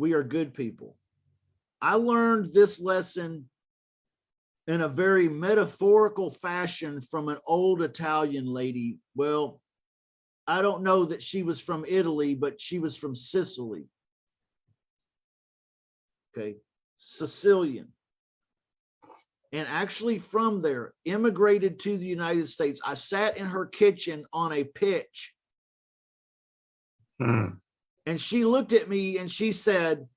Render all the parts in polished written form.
We are good people. I learned this lesson in a very metaphorical fashion from an old Italian lady. Well, I don't know that she was from Italy, but she was from Sicily. Okay, Sicilian. And actually from there, immigrated to the United States. I sat in her kitchen on a pitch. And she looked at me and she said,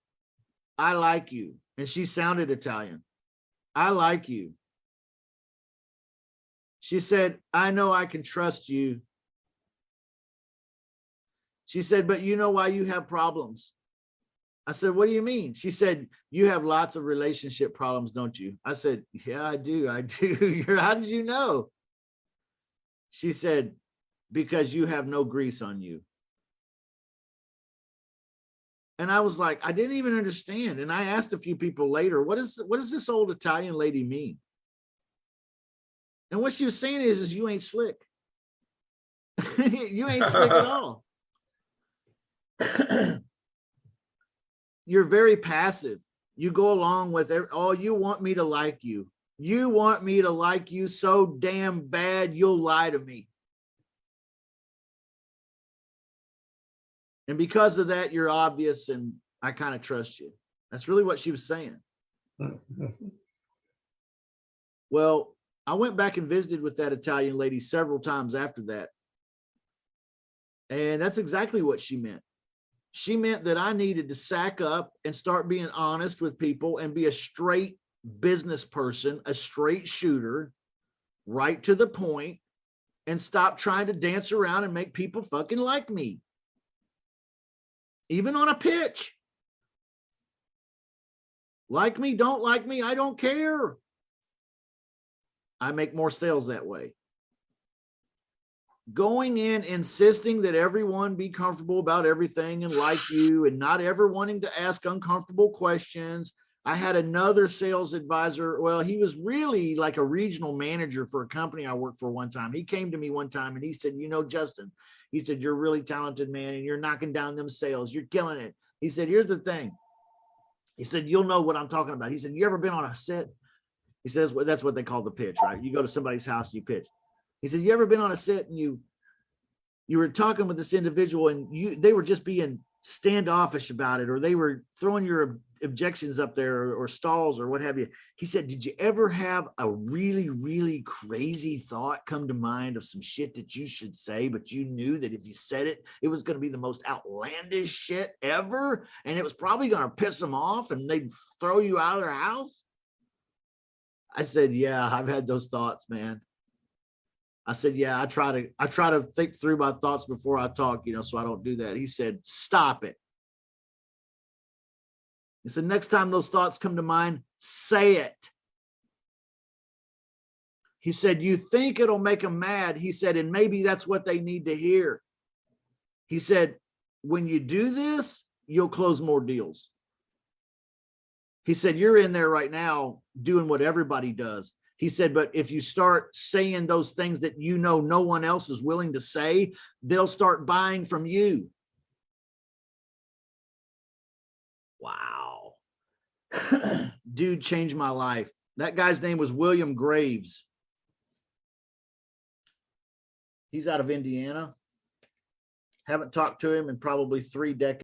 I like you. And she sounded Italian. I like you. She said, I know I can trust you. She said, but you know why you have problems? I said, what do you mean? She said, you have lots of relationship problems, don't you? I said, yeah, I do. I do. How did you know? She said, because you have no grease on you. And I was like, I didn't even understand. And I asked a few people later, what does this old Italian lady mean? And what she was saying is you ain't slick. You ain't slick at all. You're very passive. You go along with it. Oh, you want me to like you. You want me to like you so damn bad, you'll lie to me. And because of that, you're obvious and I kind of trust you. That's really what she was saying. Well, I went back and visited with that Italian lady several times after that. And that's exactly what she meant. She meant that I needed to sack up and start being honest with people and be a straight business person, a straight shooter, right to the point, and stop trying to dance around and make people fucking like me. Even on a pitch. Like me, don't like me, I don't care. I make more sales that way. Going in, insisting that everyone be comfortable about everything and like you and not ever wanting to ask uncomfortable questions. I had another sales advisor. Well, he was really like a regional manager for a company I worked for one time. He came to me one time and he said, you know, Justin, he said, you're a really talented man and you're knocking down them sales. You're killing it. He said, here's the thing. He said, you'll know what I'm talking about. He said, you ever been on a sit? He says, well, that's what they call the pitch, right? You go to somebody's house, you pitch. He said, you ever been on a sit and you were talking with this individual and they were just being standoffish about it, or they were throwing your objections up there or stalls or what have you. He said, did you ever have a really, really crazy thought come to mind of some shit that you should say, but you knew that if you said it, it was going to be the most outlandish shit ever, and it was probably going to piss them off and they'd throw you out of their house? I said, yeah, I've had those thoughts, man. I said, yeah, I try to think through my thoughts before I talk, so I don't do that. He said, stop it. He said, next time those thoughts come to mind, say it. He said, you think it'll make them mad. He said, and maybe that's what they need to hear. He said, when you do this, you'll close more deals. He said, you're in there right now doing what everybody does. He said, but if you start saying those things that no one else is willing to say, they'll start buying from you. Wow. Dude changed my life. That guy's name was William Graves. He's out of Indiana. Haven't talked to him in probably 3 decades.